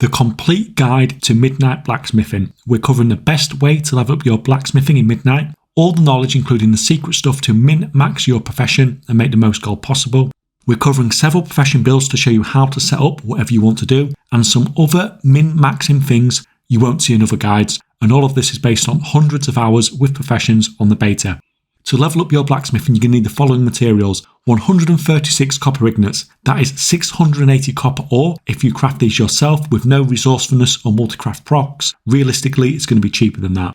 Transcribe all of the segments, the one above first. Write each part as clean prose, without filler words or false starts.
the complete guide to Midnight Blacksmithing. We're covering the best way to level up your blacksmithing in Midnight, all the knowledge including the secret stuff to min-max your profession and make the most gold possible. We're covering several profession builds to show you how to set up whatever you want to do, and some other min-maxing things you won't see in other guides, and all of this is based on hundreds of hours with professions on the beta. To level up your blacksmithing, you're going to need the following materials: 136 copper ingots, that is 680 copper ore. If you craft these yourself with no resourcefulness or multicraft procs, realistically it's going to be cheaper than that.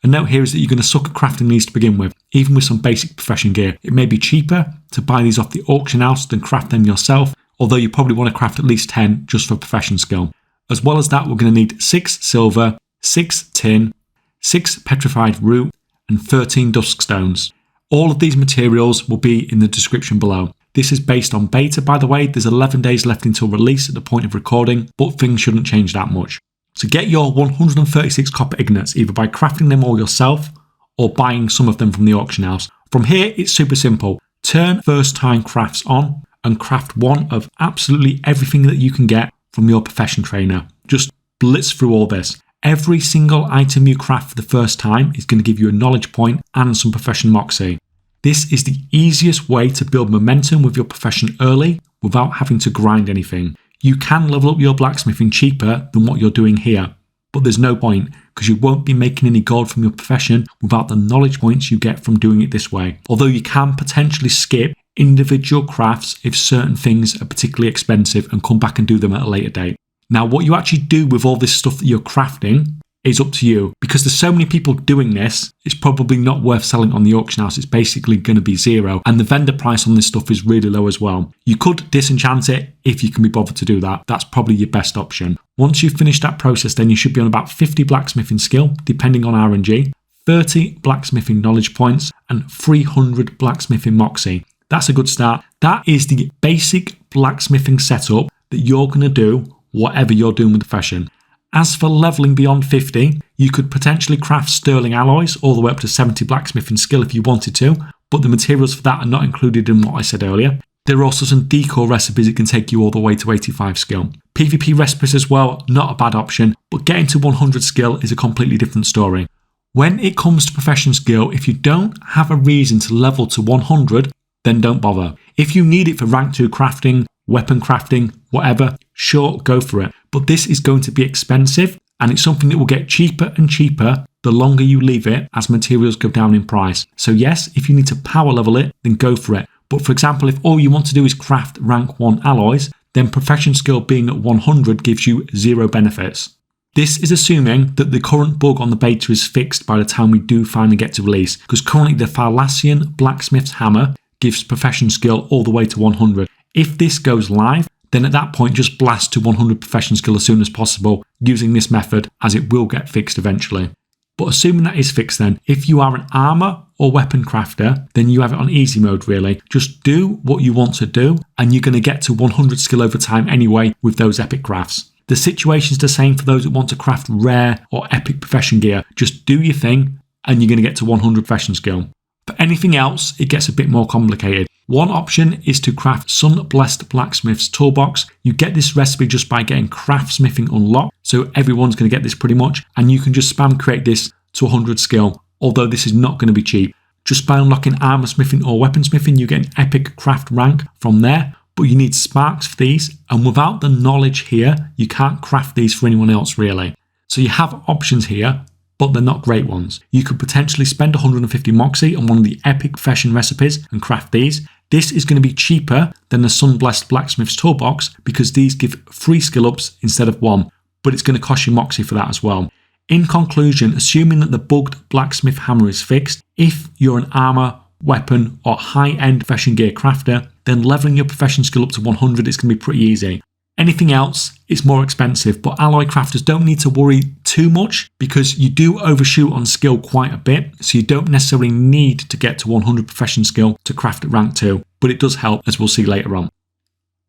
A note here is that you're going to suck at crafting these to begin with, even with some basic profession gear. It may be cheaper to buy these off the auction house than craft them yourself, although you probably want to craft at least 10 just for profession skill. As well as that, we're going to need 6 silver, 6 tin, 6 petrified root, and 13 duskstones. All of these materials will be in the description below. This is based on beta, by the way. There's 11 days left until release at the point of recording, but things shouldn't change that much. So get your 136 copper ingots either by crafting them all yourself or buying some of them from the auction house. From here, it's super simple. Turn first time crafts on and craft one of absolutely everything that you can get from your profession trainer. Just blitz through all this. Every single item you craft for the first time is going to give you a knowledge point and some profession moxie. This is the easiest way to build momentum with your profession early without having to grind anything. You can level up your blacksmithing cheaper than what you're doing here, but there's no point because you won't be making any gold from your profession without the knowledge points you get from doing it this way. Although you can potentially skip individual crafts if certain things are particularly expensive and come back and do them at a later date. Now, what you actually do with all this stuff that you're crafting is up to you. Because there's so many people doing this, it's probably not worth selling on the auction house. It's basically going to be zero. And the vendor price on this stuff is really low as well. You could disenchant it if you can be bothered to do that. That's probably your best option. Once you've finished that process, then you should be on about 50 blacksmithing skill, depending on RNG, 30 blacksmithing knowledge points, and 300 blacksmithing moxie. That's a good start. That is the basic blacksmithing setup that you're going to do whatever you're doing with the profession. As for leveling beyond 50, you could potentially craft sterling alloys all the way up to 70 blacksmithing skill if you wanted to, but the materials for that are not included in what I said earlier. There are also some decor recipes that can take you all the way to 85 skill. PvP recipes as well, not a bad option, but getting to 100 skill is a completely different story. When it comes to profession skill, if you don't have a reason to level to 100, then don't bother. If you need it for rank 2 crafting, weapon crafting, whatever, sure, go for it. But this is going to be expensive, and it's something that will get cheaper and cheaper the longer you leave it as materials go down in price. So yes, if you need to power level it, then go for it. But for example, if all you want to do is craft rank 1 alloys, then profession skill being at 100 gives you 0 benefits. This is assuming that the current bug on the beta is fixed by the time we do finally get to release, because currently the Thalassian Blacksmith's Hammer gives profession skill all the way to 100. If this goes live, then at that point just blast to 100 profession skill as soon as possible using this method, as it will get fixed eventually. But assuming that is fixed, then if you are an armor or weapon crafter, then you have it on easy mode really. Just do what you want to do and you're going to get to 100 skill over time anyway with those epic crafts. The situation's the same for those that want to craft rare or epic profession gear. Just do your thing and you're going to get to 100 profession skill. For anything else, it gets a bit more complicated. One option is to craft Sun-Blessed Blacksmith's Toolbox. You get this recipe just by getting Craftsmithing unlocked, so everyone's going to get this pretty much, and you can just spam create this to 100 skill, although this is not going to be cheap. Just by unlocking Armorsmithing or Weaponsmithing, you get an epic craft rank from there, but you need sparks for these, and without the knowledge here, you can't craft these for anyone else really. So you have options here, but they're not great ones. You could potentially spend 150 moxie on one of the epic profession recipes and craft these. This is going to be cheaper than the Sun-Blessed Blacksmith's Toolbox because these give 3 skill ups instead of 1, but it's going to cost you moxie for that as well. In conclusion, assuming that the bugged blacksmith hammer is fixed, if you're an armor, weapon or high-end profession gear crafter, then leveling your profession skill up to 100 is going to be pretty easy. Anything else, it's more expensive, but alloy crafters don't need to worry too much because you do overshoot on skill quite a bit, so you don't necessarily need to get to 100 profession skill to craft at rank 2, but it does help, as we'll see later on.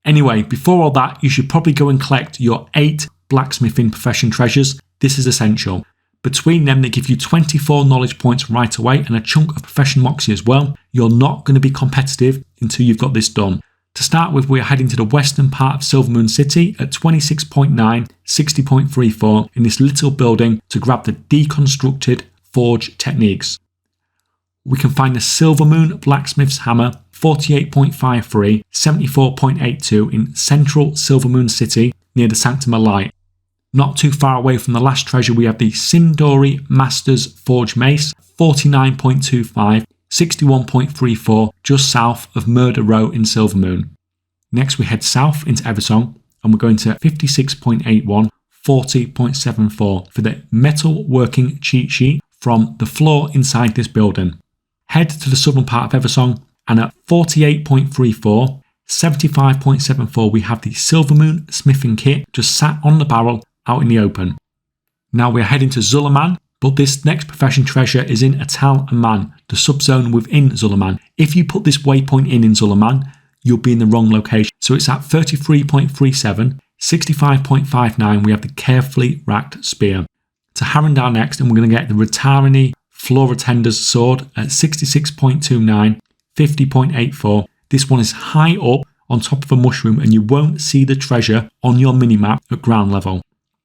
Anyway, before all that, you should probably go and collect your 8 blacksmithing profession treasures. This is essential. Between them, they give you 24 knowledge points right away and a chunk of profession moxie as well. You're not going to be competitive until you've got this done. To start with, we are heading to the western part of Silvermoon City at 26.9, 60.34 in this little building to grab the Deconstructed Forge techniques. We can find the Silvermoon Blacksmith's Hammer 48.53, 74.82 in central Silvermoon City near the Sanctum of Light. Not too far away from the last treasure, we have the Sindori Master's Forgemace 49.25, 61.34 just south of Murder Row in Silvermoon. Next we head south into Eversong and we're going to 56.81, 40.74 for the Metalworking cheat sheet from the floor inside this building. Head to the southern part of Eversong and at 48.34, 75.74 we have the Silvermoon Smithing Kit just sat on the barrel out in the open. Now we are heading to Zullerman, but this next profession treasure is in Atal and Man, the subzone within Zullerman. If you put this waypoint in Zullerman, you'll be in the wrong location. So it's at 33.37, 65.59 we have the carefully racked spear. To Harrendar next, and we're going to get the Ratarini Floratender's sword at 66.29, 50.84. This one is high up on top of a mushroom and you won't see the treasure on your minimap at ground level.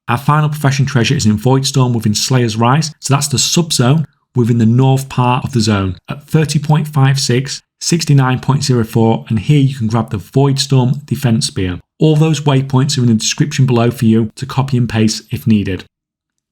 Our final profession treasure is in Voidstorm within Slayer's Rise, so that's the subzone within the north part of the zone at 30.56, 69.04, and here you can grab the Voidstorm Defense Spear. All those waypoints are in the description below for you to copy and paste if needed.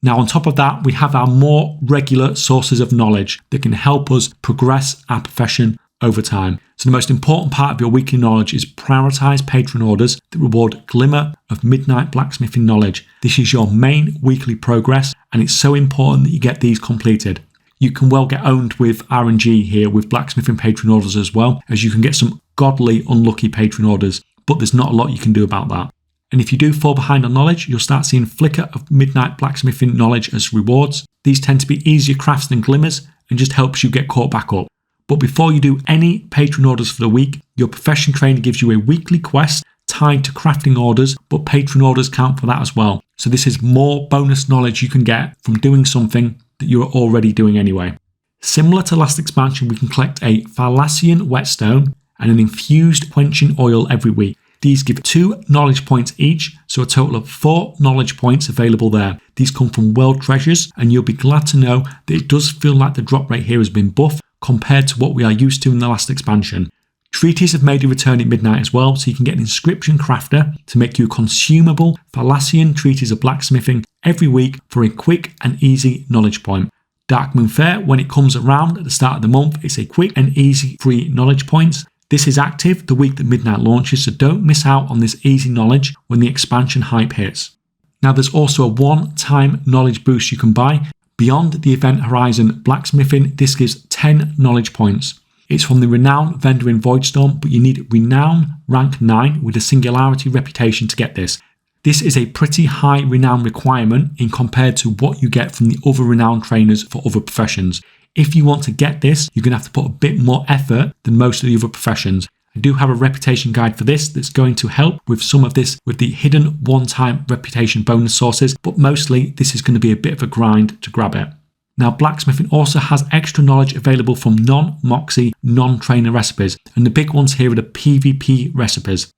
Now on top of that, we have our more regular sources of knowledge that can help us progress our profession over time. So the most important part of your weekly knowledge is prioritise Patron Orders that reward Glimmer of Midnight Blacksmithing knowledge. This is your main weekly progress and it's so important that you get these completed. You can well get owned with RNG here with Blacksmithing Patron Orders as well, as you can get some godly unlucky Patron Orders, but there's not a lot you can do about that. And if you do fall behind on knowledge, you'll start seeing Flicker of Midnight Blacksmithing knowledge as rewards. These tend to be easier crafts than Glimmers and just helps you get caught back up. But before you do any Patron Orders for the week, your profession trainer gives you a weekly quest tied to crafting orders, but Patron Orders count for that as well. So this is more bonus knowledge you can get from doing something that you're already doing anyway. Similar to last expansion, we can collect a Fallacian Whetstone and an infused quenching oil every week. These give 2 knowledge points each, so a total of 4 knowledge points available there. These come from world treasures, and you'll be glad to know that it does feel like the drop rate here has been buffed compared to what we are used to in the last expansion. Treaties have made a return at midnight as well, so you can get an inscription crafter to make you consumable Fallacian treaties of blacksmithing every week for a quick and easy knowledge point. Dark Moon Fair, when it comes around at the start of the month, it's a quick and easy free knowledge points. This is active the week that midnight launches, so don't miss out on this easy knowledge when the expansion hype hits. Now there's also a one-time knowledge boost you can buy. Beyond the event horizon blacksmithing, this gives 10 knowledge points. It's from the Renown vendor in Voidstorm, but you need Renown rank 9 with a Singularity reputation to get this. This is a pretty high Renown requirement in compared to what you get from the other Renown trainers for other professions. If you want to get this, you're going to have to put a bit more effort than most of the other professions. I do have a reputation guide for this that's going to help with some of this with the hidden one-time reputation bonus sources, but mostly this is going to be a bit of a grind to grab it. Now blacksmithing also has extra knowledge available from non-Moxie, non-trainer recipes, and the big ones here are the PvP recipes.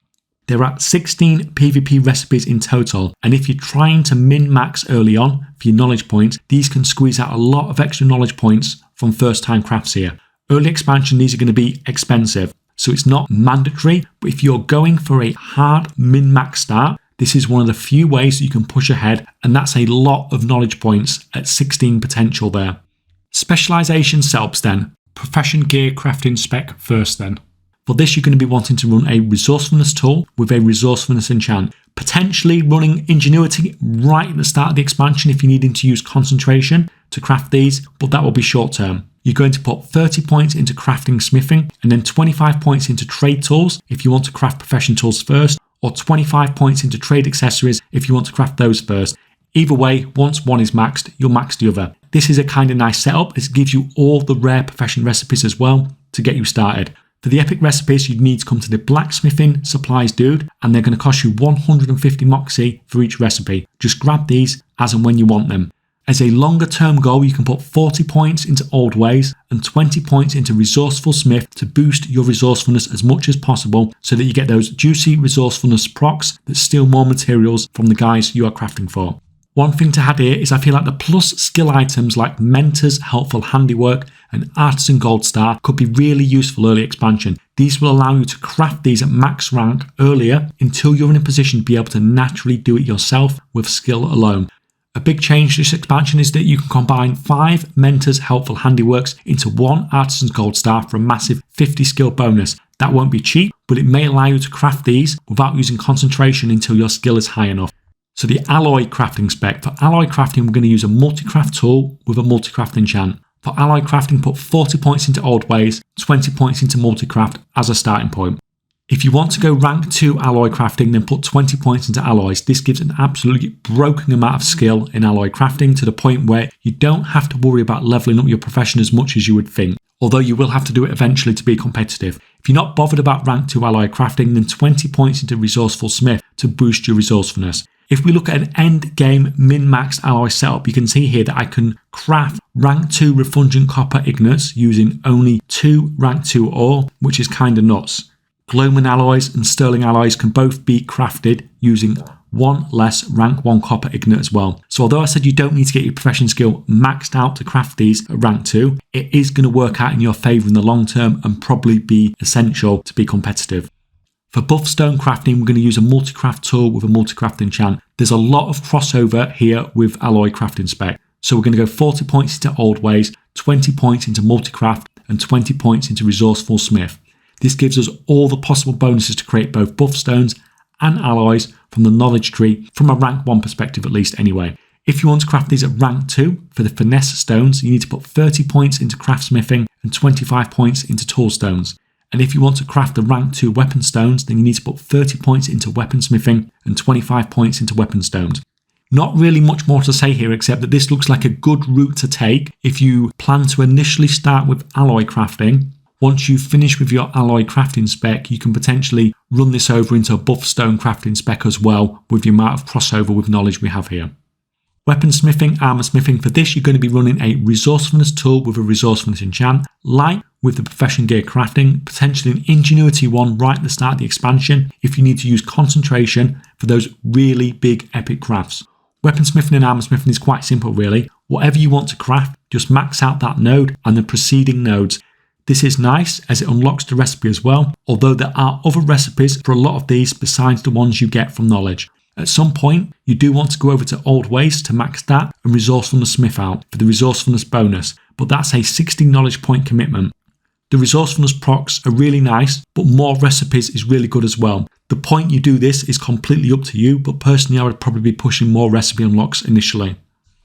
There are 16 PvP recipes in total, and if you're trying to min-max early on for your knowledge points, these can squeeze out a lot of extra knowledge points from first-time crafts here. Early expansion, these are going to be expensive, so it's not mandatory, but if you're going for a hard min-max start, this is one of the few ways that you can push ahead, and that's a lot of knowledge points at 16 potential there. Specialisation helps then. Profession gear crafting spec first then. For this, you're going to be wanting to run a resourcefulness tool with a resourcefulness enchant. Potentially running ingenuity right at the start of the expansion if you're needing to use concentration to craft these, but that will be short term. You're going to put 30 points into crafting smithing and then 25 points into trade tools if you want to craft profession tools first, or 25 points into trade accessories if you want to craft those first. Either way, once one is maxed, you'll max the other. This is a kind of nice setup. This gives you all the rare profession recipes as well to get you started. For the epic recipes, you need to come to the blacksmithing supplies dude, and they're going to cost you 150 moxie for each recipe. Just grab these as and when you want them. As a longer term goal, you can put 40 points into Old Ways and 20 points into Resourceful Smith to boost your resourcefulness as much as possible so that you get those juicy resourcefulness procs that steal more materials from the guys you are crafting for. One thing to add here is I feel like the plus skill items like Mentor's Helpful Handiwork and Artisan Gold Star could be really useful early expansion. These will allow you to craft these at max rank earlier until you're in a position to be able to naturally do it yourself with skill alone. A big change this expansion is that you can combine 5 Mentor's Helpful Handiworks into 1 Artisan's Gold Star for a massive 50 skill bonus. That won't be cheap, but it may allow you to craft these without using concentration until your skill is high enough. So the alloy crafting spec. For alloy crafting, we're going to use a multi-craft tool with a multi-craft enchant. For alloy crafting, put 40 points into Old Ways, 20 points into multi-craft as a starting point. If you want to go rank 2 alloy crafting, then put 20 points into alloys. This gives an absolutely broken amount of skill in alloy crafting to the point where you don't have to worry about leveling up your profession as much as you would think, although you will have to do it eventually to be competitive. If you're not bothered about rank 2 alloy crafting, then 20 points into Resourceful Smith to boost your resourcefulness. If we look at an end game min-maxed alloy setup, you can see here that I can craft rank 2 refulgent copper ingots using only 2 rank 2 ore, which is kinda nuts. Glowman alloys and sterling alloys can both be crafted using 1 less rank 1 copper ingot as well. So although I said you don't need to get your profession skill maxed out to craft these at rank 2, it is going to work out in your favour in the long term and probably be essential to be competitive. For buff stone crafting, we're going to use a multi-craft tool with a multi-craft enchant. There's a lot of crossover here with alloy crafting spec. So we're going to go 40 points into Old Ways, 20 points into multi-craft, and 20 points into Resourceful Smith. This gives us all the possible bonuses to create both buff stones and alloys from the knowledge tree, from a rank 1 perspective at least anyway. If you want to craft these at rank 2, for the finesse stones, you need to put 30 points into craftsmithing and 25 points into tool stones. And if you want to craft the rank 2 weapon stones, then you need to put 30 points into weaponsmithing and 25 points into weapon stones. Not really much more to say here except that this looks like a good route to take if you plan to initially start with alloy crafting. Once you finish with your alloy crafting spec, you can potentially run this over into a buff stone crafting spec as well with the amount of crossover with knowledge we have here. Weaponsmithing, Armorsmithing, for this you're going to be running a resourcefulness tool with a resourcefulness enchant, like with the profession gear crafting, potentially an ingenuity one right at the start of the expansion if you need to use concentration for those really big epic crafts. Weaponsmithing and Armorsmithing is quite simple really. Whatever you want to craft, just max out that node and the preceding nodes. This is nice as it unlocks the recipe as well, although there are other recipes for a lot of these besides the ones you get from knowledge. At some point, you do want to go over to Old Ways to max that and Resourcefulness Smith out for the resourcefulness bonus, but that's a 60 knowledge point commitment. The resourcefulness procs are really nice, but more recipes is really good as well. The point you do this is completely up to you, but personally I would probably be pushing more recipe unlocks initially.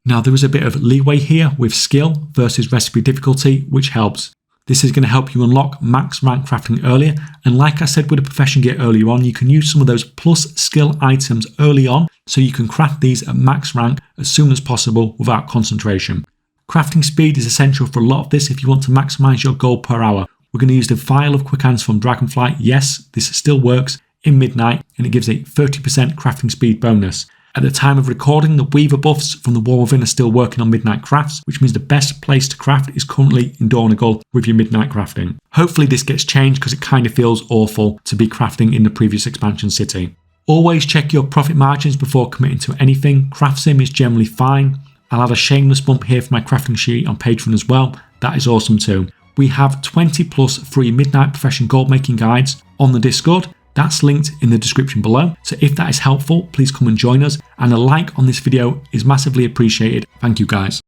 Now there is a bit of leeway here with skill versus recipe difficulty, which helps. This is going to help you unlock max rank crafting earlier, and like I said with the profession gear earlier on, you can use some of those plus skill items early on so you can craft these at max rank as soon as possible without concentration. Crafting speed is essential for a lot of this if you want to maximise your gold per hour. We're going to use the Vial of Quick Hands from Dragonflight. Yes, this still works in Midnight and it gives a 30% crafting speed bonus. At the time of recording, the Weaver buffs from the War Within are still working on Midnight crafts, which means the best place to craft is currently in Dornigal with your Midnight crafting. Hopefully this gets changed because it kind of feels awful to be crafting in the previous expansion city. Always check your profit margins before committing to anything. Craft sim is generally fine. I'll have a shameless bump here for my crafting sheet on Patreon as well. That is awesome too. We have 20 plus free Midnight Profession gold making guides on the Discord. That's linked in the description below. So if that is helpful, please come and join us. And a like on this video is massively appreciated. Thank you guys.